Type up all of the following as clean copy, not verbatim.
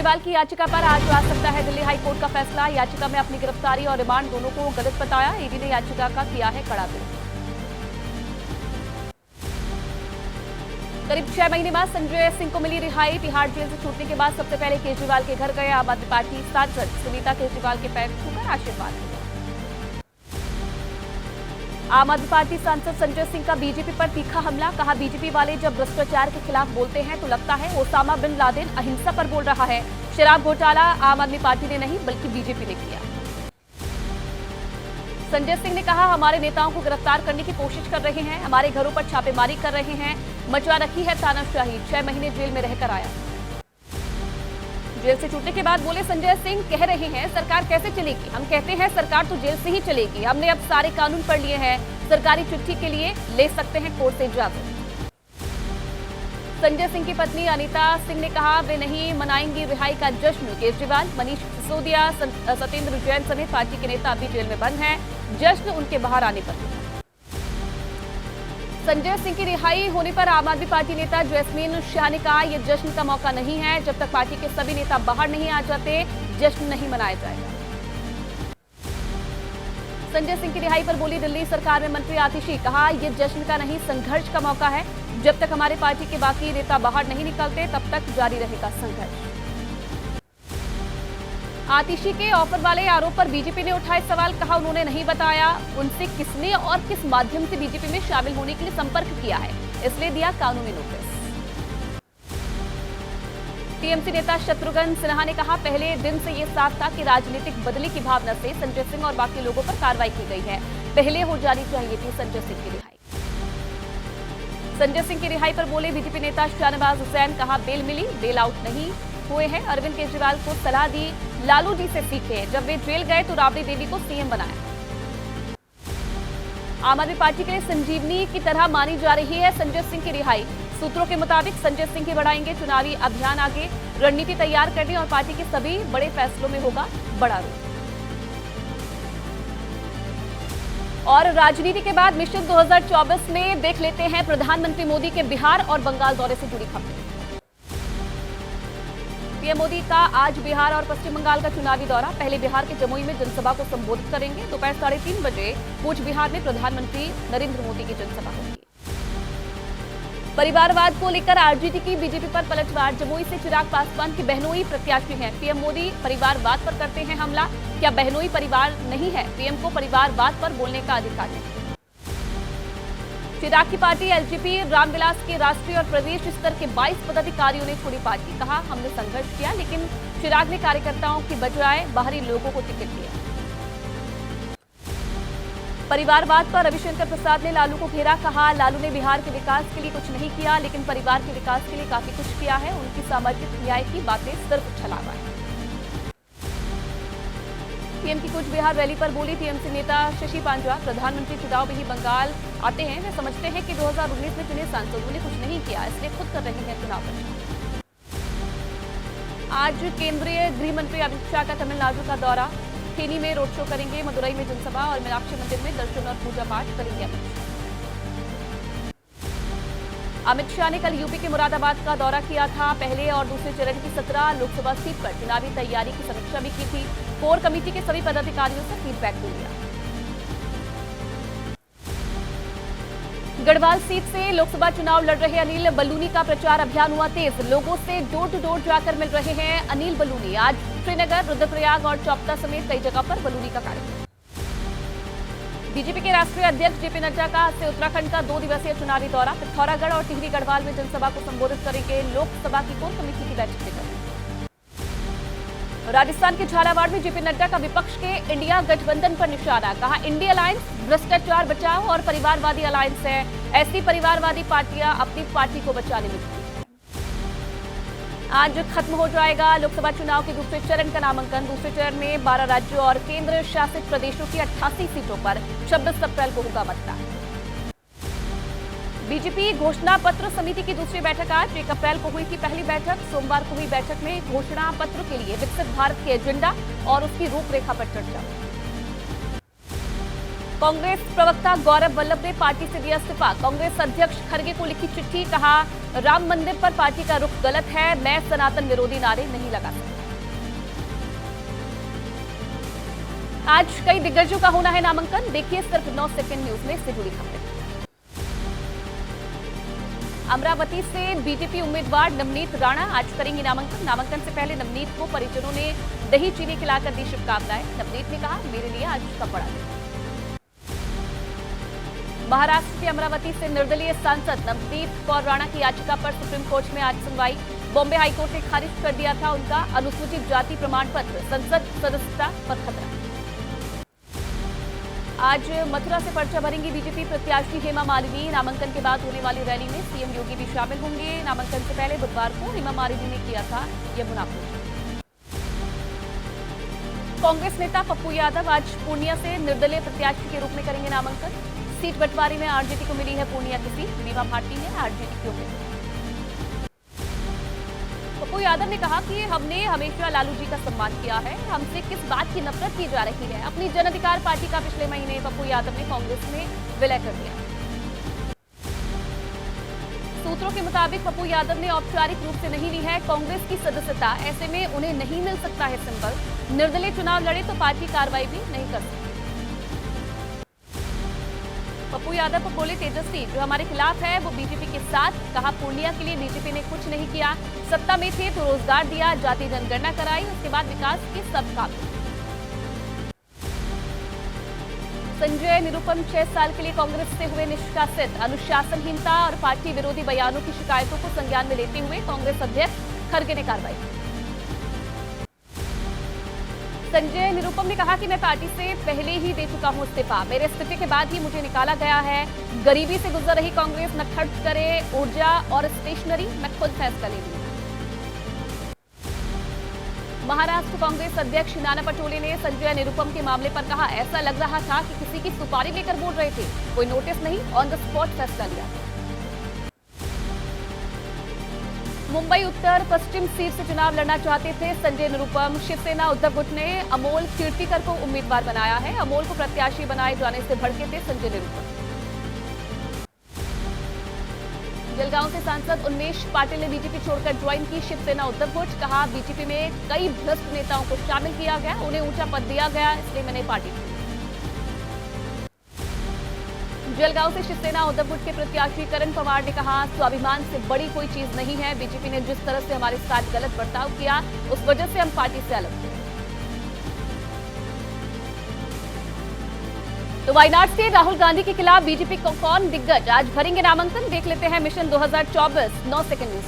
केजरीवाल की याचिका पर आज आ सकता है दिल्ली हाई कोर्ट का फैसला। याचिका में अपनी गिरफ्तारी और रिमांड दोनों को गलत बताया। ईडी ने याचिका का किया है कड़ा विरोध। करीब 6 महीने बाद संजय सिंह को मिली रिहाई। तिहाड़ जेल से छूटने के बाद सबसे पहले केजरीवाल के घर गए आम आदमी पार्टी सांसद सुनीता केजरीवाल के पैर छूकर आशीर्वाद लिया। आम आदमी पार्टी सांसद संजय सिंह का बीजेपी पर तीखा हमला। कहा, बीजेपी वाले जब भ्रष्टाचार के खिलाफ बोलते हैं तो लगता है ओसामा बिन लादेन अहिंसा पर बोल रहा है। शराब घोटाला आम आदमी पार्टी ने नहीं बल्कि बीजेपी ने किया। संजय सिंह ने कहा, हमारे नेताओं को गिरफ्तार करने की कोशिश कर रहे हैं, हमारे घरों पर छापेमारी कर रहे हैं, मचा रखी है तानाशाही। 6 महीने जेल में रहकर आया। जेल से छूटने के बाद बोले संजय सिंह, कह रहे हैं सरकार कैसे चलेगी। हम कहते हैं सरकार तो जेल से ही चलेगी। हमने अब सारे कानून पढ़ लिए हैं। सरकारी चिट्ठी के लिए ले सकते हैं कोर्ट से इजाजत। संजय सिंह की पत्नी अनीता सिंह ने कहा, वे नहीं मनाएंगी रिहाई का जश्न। केजरीवाल, मनीष सिसोदिया, सत्येंद्र जैन समेत पार्टी के नेता अभी जेल में बंद हैं। जश्न उनके बाहर आने पर होगा। संजय सिंह की रिहाई होने पर आम आदमी पार्टी नेता जैस्मीन शाह ने कहा, यह जश्न का मौका नहीं है। जब तक पार्टी के सभी नेता बाहर नहीं आ जाते, जश्न नहीं मनाया जाएगा। संजय सिंह की रिहाई पर बोली दिल्ली सरकार में मंत्री आतिशी। कहा, यह जश्न का नहीं संघर्ष का मौका है। जब तक हमारे पार्टी के बाकी नेता बाहर नहीं निकलते तब तक जारी रहेगा संघर्ष। आतिशी के ऑफर वाले आरोप पर बीजेपी ने उठाए सवाल। कहा, उन्होंने नहीं बताया उनसे किसने और किस माध्यम से बीजेपी में शामिल होने के लिए संपर्क किया है, इसलिए दिया कानूनी नोटिस। टीएमसी नेता शत्रुघ्न सिन्हा ने कहा, पहले दिन से यह साफ था कि राजनीतिक बदले की भावना से संजय सिंह और बाकी लोगों पर कार्रवाई की गई है। पहले हो जानी चाहिए थी संजय सिंह की रिहाई। संजय सिंह की रिहाई पर बोले बीजेपी नेता शाहनवाज हुसैन। कहा, बेल मिली, बेल आउट नहीं हुए हैं। अरविंद केजरीवाल को सलाह दी, लालू जी से सीखे। जब वे जेल गए तो राबड़ी देवी को सीएम बनाया। आम आदमी पार्टी के लिए संजीवनी की तरह मानी जा रही है संजय सिंह की रिहाई। सूत्रों के मुताबिक संजय सिंह की बढ़ाएंगे चुनावी अभियान आगे। रणनीति तैयार करने और पार्टी के सभी बड़े फैसलों में होगा बड़ा रोल। और राजनीति के बाद मिशन 2024 में देख लेते हैं प्रधानमंत्री मोदी के बिहार और बंगाल दौरे से जुड़ी खबरें। पीएम मोदी का आज बिहार और पश्चिम बंगाल का चुनावी दौरा। पहले बिहार के जमुई में जनसभा को संबोधित करेंगे। दोपहर 3:30 बजे कूच बिहार में प्रधानमंत्री नरेंद्र मोदी की जनसभा होगी। परिवारवाद को लेकर आरजेडी की बीजेपी पर पलटवार। जमुई से चिराग पासवान की बहनोई प्रत्याशी हैं। पीएम मोदी परिवारवाद पर करते हैं हमला। क्या बहनोई परिवार नहीं है? पीएम को परिवारवाद पर बोलने का अधिकार नहीं। चिराग की पार्टी एलजेपी रामविलास के राष्ट्रीय और प्रदेश स्तर के 22 पदाधिकारियों ने छोड़ी पार्टी। कहा, हमने संघर्ष किया लेकिन चिराग ने कार्यकर्ताओं की बजाय बाहरी लोगों को टिकट दिया। परिवारवाद पर रविशंकर प्रसाद ने लालू को घेरा। कहा, लालू ने बिहार के विकास के लिए कुछ नहीं किया लेकिन परिवार के विकास के लिए काफी कुछ किया है। उनकी सामाजिक न्याय की बातें सिर्फ छलावा है। पीएम की कूच बिहार रैली पर बोली टीएमसी नेता शशि पांजा। प्रधानमंत्री चुनाव में ही बंगाल आते हैं। वे समझते हैं कि 2019 में चुने सांसदों ने कुछ नहीं किया, इसलिए खुद कर रहे हैं चुनाव प्रचार। आज केंद्रीय गृह मंत्री अमित शाह का तमिलनाडु का दौरा। थेनी में रोड शो करेंगे। मदुरई में जनसभा और मीनाक्षी मंदिर में दर्शन और पूजा पाठ करेंगे अमित शाह ने कल यूपी के मुरादाबाद का दौरा किया था। पहले और दूसरे चरण की 17 लोकसभा सीट पर चुनावी तैयारी की समीक्षा भी की थी। कोर कमेटी के सभी पदाधिकारियों से फीडबैक भी लिया। गढ़वाल सीट से लोकसभा चुनाव लड़ रहे अनिल बलूनी का प्रचार अभियान हुआ तेज। लोगों से डोर टू डोर जाकर मिल रहे हैं अनिल बलूनी। आज श्रीनगर, रुद्रप्रयाग और चौपता समेत कई जगह पर बलूनी का कार्यक्रम। बीजेपी के राष्ट्रीय अध्यक्ष जेपी नड्डा का आज से उत्तराखंड का 2 दिवसीय चुनावी दौरा। पिथौरागढ़ और टिहरी गढ़वाल में जनसभा को संबोधित करेंगे। लोकसभा की कोर कमेटी की बैठक भी करेंगे। राजस्थान के झालावाड़ में जेपी नड्डा का विपक्ष के इंडिया गठबंधन पर निशाना। कहा, इंडिया अलायंस भ्रष्टाचार बचाओ और परिवारवादी अलायंस है। ऐसी परिवारवादी पार्टियां अपनी पार्टी को बचाने में जुटी हैं। आज खत्म हो जाएगा लोकसभा चुनाव के दूसरे चरण का नामांकन। दूसरे चरण में 12 राज्यों और केंद्र शासित प्रदेशों की 88 सीटों पर 26 अप्रैल को होगा मतदान। बीजेपी घोषणा पत्र समिति की दूसरी बैठक आज 1 अप्रैल को हुई थी पहली बैठक। सोमवार को हुई बैठक में घोषणा पत्र के लिए विकसित भारत के एजेंडा और उसकी रूपरेखा पर चर्चा। कांग्रेस प्रवक्ता गौरव वल्लभ ने पार्टी से दिया इस्तीफा। कांग्रेस अध्यक्ष खड़गे को लिखी चिट्ठी। कहा, राम मंदिर पर पार्टी का रुख गलत है, मैं सनातन विरोधी नारे नहीं लगा सकता। आज कई दिग्गजों का होना है नामांकन, देखिए सिर्फ 9 सेकंड न्यूज में इससे जुड़ी खबरें। अमरावती से बीजेपी उम्मीदवार नवनीत राणा आज करेंगे नामांकन। नामांकन से पहले नवनीत को परिजनों ने दही चीनी खिलाकर दी शुभकामनाएं। नवनीत ने कहा, मेरे लिए आज का बड़ा दिन। महाराष्ट्र के अमरावती से निर्दलीय सांसद नवनीत कौर राणा की याचिका पर सुप्रीम कोर्ट में आज सुनवाई। बॉम्बे हाईकोर्ट ने खारिज कर दिया था उनका अनुसूचित जाति प्रमाण पत्र, संसद सदस्यता पर खतरा। आज मथुरा से पर्चा भरेंगी बीजेपी प्रत्याशी हेमा मालिनी। नामांकन के बाद होने वाली रैली में सीएम योगी भी शामिल होंगे। नामांकन से पहले बुधवार को हेमा मालिनी ने किया था यमुना पूजन। कांग्रेस नेता पप्पू यादव आज पूर्णिया से निर्दलीय प्रत्याशी के रूप में करेंगे नामांकन। सीट बंटवारे में आरजेडी को मिली है पूर्णिया की सीट, रीवा भाटी है आरजेडी की उम्मीदवार। पप्पू यादव ने कहा कि हमने हमेशा लालू जी का सम्मान किया है, हमसे किस बात की नफरत की जा रही है। अपनी जन अधिकार पार्टी का पिछले महीने पप्पू यादव ने कांग्रेस में विलय कर दिया। सूत्रों के मुताबिक पप्पू यादव ने औपचारिक रूप से नहीं ली है कांग्रेस की सदस्यता, ऐसे में उन्हें नहीं मिल सकता है सिंबल। निर्दलीय चुनाव लड़े तो पार्टी कार्रवाई भी नहीं कर सकती। पप्पू यादव को बोले तेजस्वी, जो हमारे खिलाफ है वो बीजेपी के साथ। कहा, पूर्णिया के लिए बीजेपी ने कुछ नहीं किया, सत्ता में थे तो रोजगार दिया, जाति जनगणना कराई, उसके बाद विकास के सब काम। संजय निरुपम 6 साल के लिए कांग्रेस से हुए निष्कासित। अनुशासनहीनता और पार्टी विरोधी बयानों की शिकायतों को संज्ञान में लेते हुए कांग्रेस अध्यक्ष खड़गे ने कार्रवाई की। संजय निरुपम ने कहा कि मैं पार्टी से पहले ही दे चुका हूं इस्तीफा, मेरे इस्तीफे के बाद ही मुझे निकाला गया है। गरीबी से गुजर रही कांग्रेस न खर्च करे ऊर्जा और स्टेशनरी, मैं खुद फैसला ले लूंगा। महाराष्ट्र कांग्रेस अध्यक्ष नाना पटोले ने संजय निरुपम के मामले पर कहा, ऐसा लग रहा था कि किसी की सुपारी लेकर बोल रहे थे, कोई नोटिस नहीं, ऑन द स्पॉट फैसला लिया। मुंबई उत्तर पश्चिम सीट से चुनाव लड़ना चाहते थे संजय निरुपम। शिवसेना उद्धव गुट ने अमोल कीर्तिकर को उम्मीदवार बनाया है। अमोल को प्रत्याशी बनाए जाने से भड़के थे संजय निरुपम। जलगांव से सांसद उन्मेष पाटिल ने बीजेपी छोड़कर ज्वाइन की शिवसेना उद्धव गुट। कहा, बीजेपी में कई भ्रष्ट नेताओं को शामिल किया गया, उन्हें ऊंचा पद दिया गया, इसलिए मैंने पार्टी छोड़ी। जलगांव से शिवसेना उद्धव गुट के प्रत्याशी करण पवार ने कहा, स्वाभिमान से बड़ी कोई चीज नहीं है, बीजेपी ने जिस तरह से हमारे साथ गलत बर्ताव किया उस वजह से हम पार्टी से अलग हुए। तो वायनाड से राहुल गांधी के खिलाफ बीजेपी को कौन दिग्गज आज भरेंगे नामांकन, देख लेते हैं मिशन 2024 9 सेकंड न्यूज।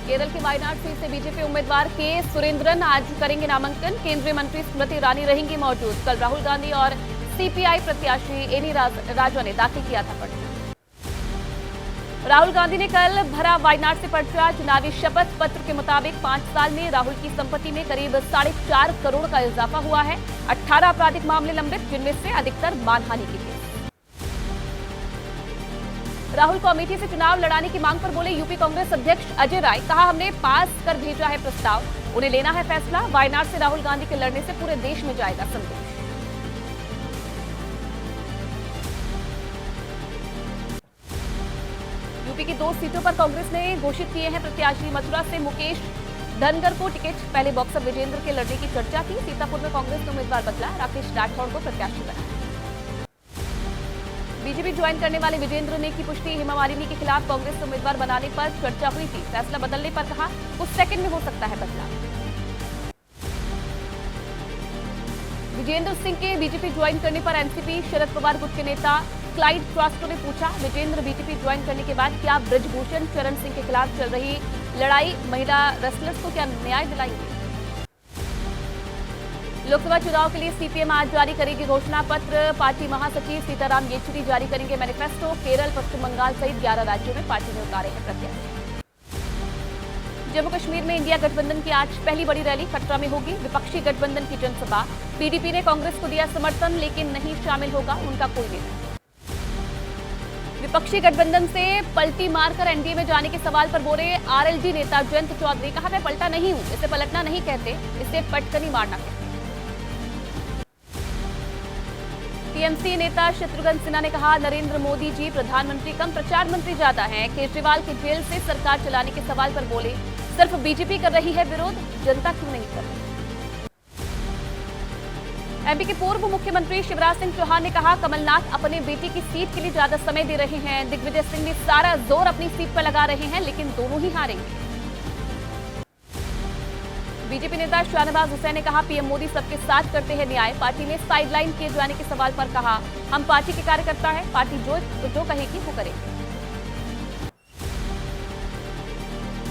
केरल के वायनाड सीट से बीजेपी उम्मीदवार के सुरेंद्रन आज करेंगे नामांकन। केंद्रीय मंत्री स्मृति ईरानी रहेंगी मौजूद। कल राहुल गांधी और सीपीआई प्रत्याशी एनी राजा ने दाखिल किया था पर्चा। राहुल गांधी ने कल भरा वायनाड से पर्चा। चुनावी शपथ पत्र के मुताबिक 5 साल में राहुल की संपत्ति में करीब 4.5 करोड़ का इजाफा हुआ है। 18 आपराधिक मामले लंबित, जिनमें से अधिकतर मानहानि के केस। राहुल को अमेठी से चुनाव लड़ाने की मांग पर बोले यूपी कांग्रेस अध्यक्ष अजय राय। कहा, हमने पास कर भेजा है प्रस्ताव, उन्हें लेना है फैसला। वायनाड से राहुल गांधी के लड़ने से पूरे देश में जाएगा संदेश। यूपी की 2 सीटों पर कांग्रेस ने घोषित किए हैं प्रत्याशी। मथुरा से मुकेश धनगर को टिकट, पहले बॉक्सर विजेंद्र के लड़ने की चर्चा थी। सीतापुर में कांग्रेस ने उम्मीदवार बदला, राकेश राठौड़ को प्रत्याशी बनाया। बीजेपी ज्वाइन करने वाले विजेंद्र ने की पुष्टि। हेमा मालिनी के खिलाफ कांग्रेस उम्मीदवार बनाने पर चर्चा हुई थी, फैसला बदलने पर कहा कुछ सेकंड में हो सकता है बदलाव। विजेंद्र सिंह के बीजेपी ज्वाइन करने पर एनसीपी शरद पवार गुट के नेता क्लाइड ट्रास्टो ने पूछा, विजेंद्र बीजेपी ज्वाइन करने के बाद क्या ब्रजभूषण चरण सिंह के खिलाफ चल रही लड़ाई महिला रेसलर्स को क्या न्याय दिलाएंगे? लोकसभा चुनाव के लिए सीपीएम आज जारी करेगी घोषणा पत्र। पार्टी महासचिव सीताराम येचुरी जारी करेंगे मैनिफेस्टो। केरल, पश्चिम बंगाल सहित 11 राज्यों में पार्टी ने उतारे हैं प्रत्याशी। जम्मू कश्मीर में इंडिया गठबंधन की आज पहली बड़ी रैली खट्टा में होगी। विपक्षी गठबंधन की जनसभा। पीडीपी ने कांग्रेस को दिया समर्थन, लेकिन नहीं शामिल होगा उनका कोई नेता। विपक्षी गठबंधन से पलटी मारकर एनडीए में जाने के सवाल पर बोले आरएलडी नेता जयंत चौधरी। कहा, मैं पलटा नहीं हूं, इसे पलटना नहीं कहते, इसे पटकनी मारना कहते। टीएमसी नेता शत्रुघ्न सिन्हा ने कहा, नरेंद्र मोदी जी प्रधानमंत्री कम प्रचार मंत्री ज्यादा हैं। केजरीवाल के जेल से सरकार चलाने के सवाल पर बोले, सिर्फ बीजेपी कर रही है विरोध, जनता क्यों नहीं कर रही। एमपी के पूर्व मुख्यमंत्री शिवराज सिंह चौहान ने कहा, कमलनाथ अपने बेटे की सीट के लिए ज्यादा समय दे रहे हैं। दिग्विजय सिंह ने सारा जोर अपनी सीट पर लगा रहे हैं, लेकिन दोनों ही हारेंगे। बीजेपी नेता शाहनवाज हुसैन ने कहा, पीएम मोदी सबके साथ करते हैं न्याय। पार्टी ने साइडलाइन किए जाने के सवाल पर कहा, हम पार्टी के कार्यकर्ता हैं, पार्टी जो कहेगी वो करेंगे।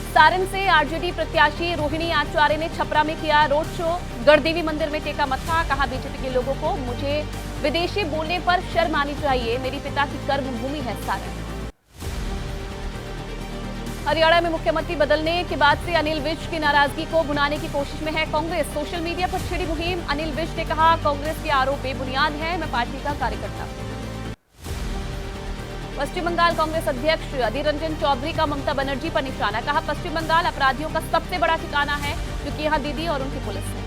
सारण से आरजेडी प्रत्याशी रोहिणी आचार्य ने छपरा में किया रोड शो, गढ़देवी मंदिर में टेका मत्था। कहा, बीजेपी के लोगों को मुझे विदेशी बोलने पर शर्म आनी चाहिए, मेरी पिता की कर्म भूमि है सारण। हरियाणा में मुख्यमंत्री बदलने के बाद से अनिल विज की नाराजगी को भुनाने की कोशिश में है कांग्रेस। सोशल मीडिया पर छिड़ी मुहिम। अनिल विज ने कहा, कांग्रेस के आरोप बेबुनियाद है, मैं पार्टी का कार्यकर्ता हूं। पश्चिम बंगाल कांग्रेस अध्यक्ष अधीर रंजन चौधरी का ममता बनर्जी पर निशाना। कहा, पश्चिम बंगाल अपराधियों का सबसे बड़ा ठिकाना है, क्योंकि यहां दीदी और उनकी पुलिस है।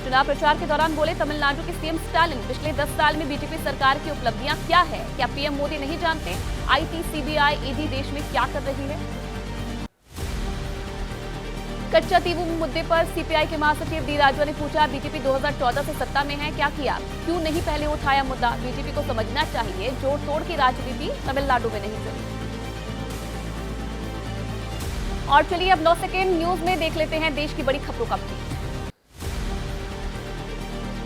चुनाव प्रचार के दौरान बोले तमिलनाडु के सीएम स्टालिन, पिछले 10 साल में बीजेपी सरकार की उपलब्धियां क्या है, क्या पीएम मोदी नहीं जानते आईटी, सीबीआई, ईडी देश में क्या कर रही है। कच्चा तीवू मुद्दे पर सीपीआई के महासचिव डी राजवा ने पूछा, बीजेपी 2014 से सत्ता में है, क्या किया, क्यों नहीं पहले उठाया मुद्दा। बीजेपी को समझना चाहिए, जोड़ तोड़ की राजनीति तमिलनाडु में नहीं चली। और चलिए अब 9 सेकेंड न्यूज में देख लेते हैं देश की बड़ी खबरों का अपडेट।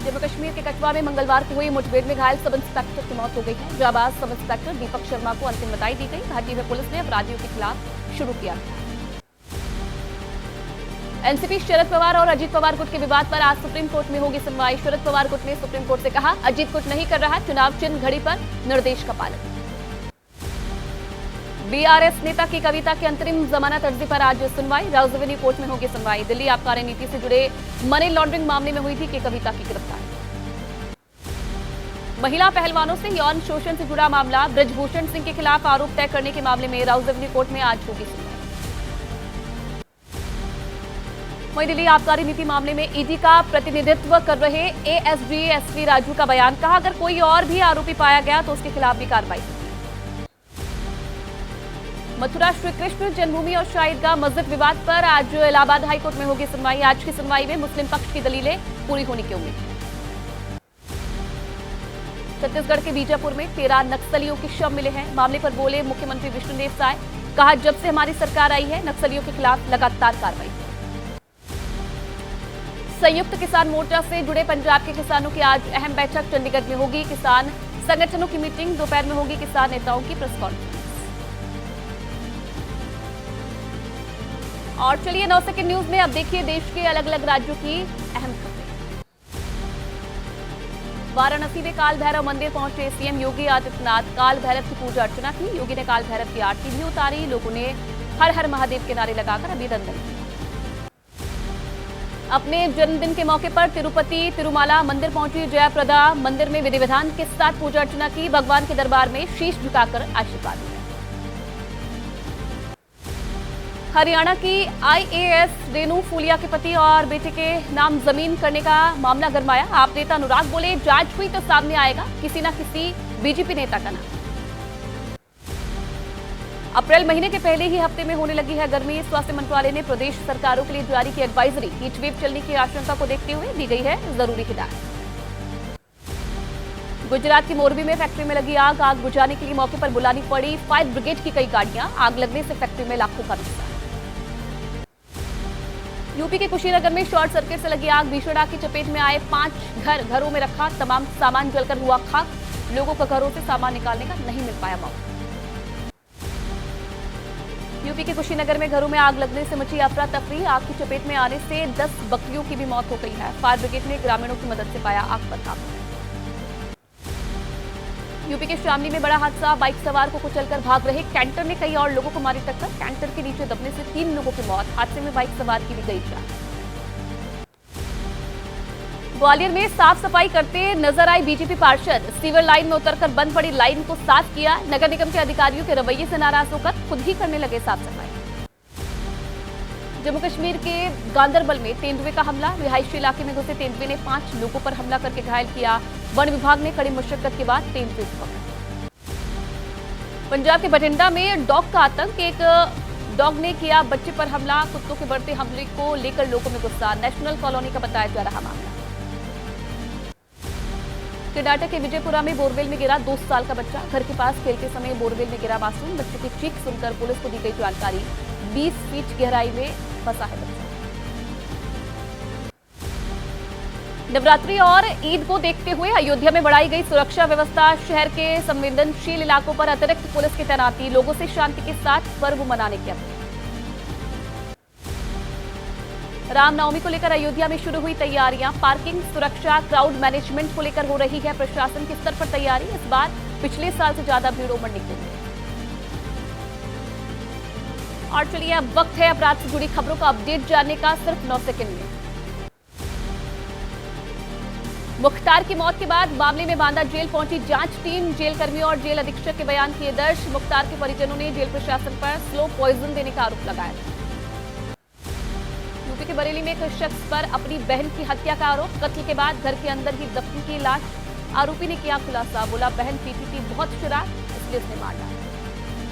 जम्मू कश्मीर के कठुआ में मंगलवार को हुई मुठभेड़ में घायल सब इंस्पेक्टर की मौत हो गई है। जाबाज सब इंस्पेक्टर दीपक शर्मा को अंतिम बधाई दी गई। घाटी में पुलिस ने अपराधियों के खिलाफ शुरू किया था। एनसीपी शरद पवार और अजीत पवार गुट के विवाद पर आज सुप्रीम कोर्ट में होगी सुनवाई। शरद पवार गुट ने सुप्रीम कोर्ट से कहा, अजीत गुट नहीं कर रहा चुनाव चिन्ह घड़ी पर निर्देश का पालन। बीआरएस नेता की कविता की अंतरिम जमानत अर्जी पर आज सुनवाई। राउज एवेन्यू कोर्ट में होगी सुनवाई। दिल्ली आबकारी नीति से जुड़े मनी लॉन्ड्रिंग मामले में हुई थी कि कविता की गिरफ्तारी। महिला पहलवानों से यौन शोषण से जुड़ा मामला, ब्रजभूषण सिंह के खिलाफ आरोप तय करने के मामले में राउज एवेन्यू कोर्ट में आज होगी सुनवाई। वहीं दिल्ली आबकारी नीति मामले में ईडी का प्रतिनिधित्व कर रहे एएसडी एसवी राजू का बयान। कहा, अगर कोई और भी आरोपी पाया गया तो उसके खिलाफ भी कार्रवाई होगी। मथुरा श्री कृष्ण जन्मभूमि और शाहीदगाह मस्जिद विवाद पर आज इलाहाबाद हाईकोर्ट में होगी सुनवाई। आज की सुनवाई में मुस्लिम पक्ष की दलीलें पूरी होने की उम्मीद है। छत्तीसगढ़ के बीजापुर में 13 नक्सलियों के शव मिले हैं। मामले पर बोले मुख्यमंत्री विष्णुदेव साय। कहा, जब से हमारी सरकार आई है नक्सलियों के खिलाफ लगातार कार्रवाई। संयुक्त किसान मोर्चा से जुड़े पंजाब के किसानों की आज अहम बैठक चंडीगढ़ में होगी। किसान संगठनों की मीटिंग दोपहर में होगी। किसान नेताओं की प्रेस कॉन्फ्रेंस। और चलिए 9 सेकेंड न्यूज में अब देखिए देश के अलग अलग राज्यों की अहम खबरें। वाराणसी में काल भैरव मंदिर पहुंचे सीएम योगी आदित्यनाथ। काल भैरव की पूजा अर्चना की। योगी ने काल भैरव की आरती भी उतारी। लोगों ने हर हर महादेव के नारे लगाकर अभिनंदन किया। अपने जन्मदिन के मौके पर तिरुपति तिरुमाला मंदिर पहुंची जयाप्रदा। मंदिर में विधि विधान के साथ पूजा अर्चना की। भगवान के दरबार में शीश झुकाकर आशीर्वाद लिया। हरियाणा की आईएएस रेणु फूलिया के पति और बेटे के नाम जमीन करने का मामला गरमाया। आप नेता अनुराग बोले, जांच हुई तो सामने आएगा किसी न किसी बीजेपी नेता का नाम। अप्रैल महीने के पहले ही हफ्ते में होने लगी है गर्मी। स्वास्थ्य मंत्रालय ने प्रदेश सरकारों के लिए जारी की एडवाइजरी। हीटवेव चलने की आशंका को देखते हुए दी गई है जरूरी हिदायत। गुजरात की मोरबी में फैक्ट्री में लगी आग। आग बुझाने के लिए मौके पर बुलानी पड़ी फायर ब्रिगेड की कई गाड़ियां। आग लगने से फैक्ट्री में लाखों का नुकसान। यूपी के कुशीनगर में शॉर्ट सर्किट से लगी आग। भीषण आग की चपेट में आए 5 घरों में रखा तमाम सामान जलकर हुआ खाक। लोगों को घरों से सामान निकालने का नहीं मिल पाया मौका। यूपी के कुशीनगर में घरों में आग लगने से मची अफरा तफरी। आग की चपेट में आने से 10 बकरियों की भी मौत हो गई है। फायर ब्रिगेड ने ग्रामीणों की मदद से पाया आग पर काबू। यूपी के शामली में बड़ा हादसा। बाइक सवार को कुचलकर भाग रहे कैंटर ने कई और लोगों को मारी टक्कर। कैंटर के नीचे दबने से 3 लोगों की मौत। हादसे में बाइक सवार की भी गई जान। ग्वालियर में साफ सफाई करते नजर आए बीजेपी पार्षद। सीवर लाइन में उतरकर बंद पड़ी लाइन को साफ किया। नगर निगम के अधिकारियों के रवैये से नाराज होकर खुद ही करने लगे साफ सफाई। जम्मू कश्मीर के गांदरबल में तेंदुए का हमला। रिहायशी इलाके में घुसे तेंदुए ने 5 लोगों पर हमला करके घायल किया। वन विभाग ने कड़ी मशक्कत के बाद तेंदुए को पकड़ा। पंजाब के बठिंडा में डॉग का आतंक। एक डॉग ने किया बच्चे पर हमला। कुत्तों के बढ़ते हमले को लेकर लोगों में गुस्सा। नेशनल कॉलोनी का बताया जा रहा मामला। कर्नाटक के विजयपुरा में बोरवेल में गिरा 2 साल का बच्चा। घर के पास खेलते समय बोरवेल में गिरा मासूम। बच्चे की चीख सुनकर पुलिस को दी गई जानकारी। 20 फीट गहराई में फंसा है बच्चा। नवरात्रि और ईद को देखते हुए अयोध्या में बढ़ाई गई सुरक्षा व्यवस्था। शहर के संवेदनशील इलाकों पर अतिरिक्त पुलिस की तैनाती। लोगों से शांति के साथ पर्व मनाने की अपील। रामनवमी को लेकर अयोध्या में शुरू हुई तैयारियां। पार्किंग, सुरक्षा, क्राउड मैनेजमेंट को लेकर हो रही है प्रशासन के स्तर पर तैयारी। इस बार पिछले साल से ज्यादा भीड़ उमड़ने की उम्मीद। और चलिए अब वक्त है अपराध से जुड़ी खबरों का अपडेट जानने का, सिर्फ 9 सेकंड में। मुख्तार की मौत के बाद मामले में बांदा जेल पहुंची जांच टीम। जेल कर्मियों और जेल अधीक्षक के बयान किए दर्ज। मुख्तार के परिजनों ने जेल प्रशासन पर स्लो पॉइजन देने का आरोप लगाया। यूपी के बरेली में एक शख्स पर अपनी बहन की हत्या का आरोप। कत्ल के बाद घर के अंदर ही दफन की लाश। आरोपी ने किया खुलासा। बोला बहन पीती थी बहुत शराब, इसलिए उसने मार डाला।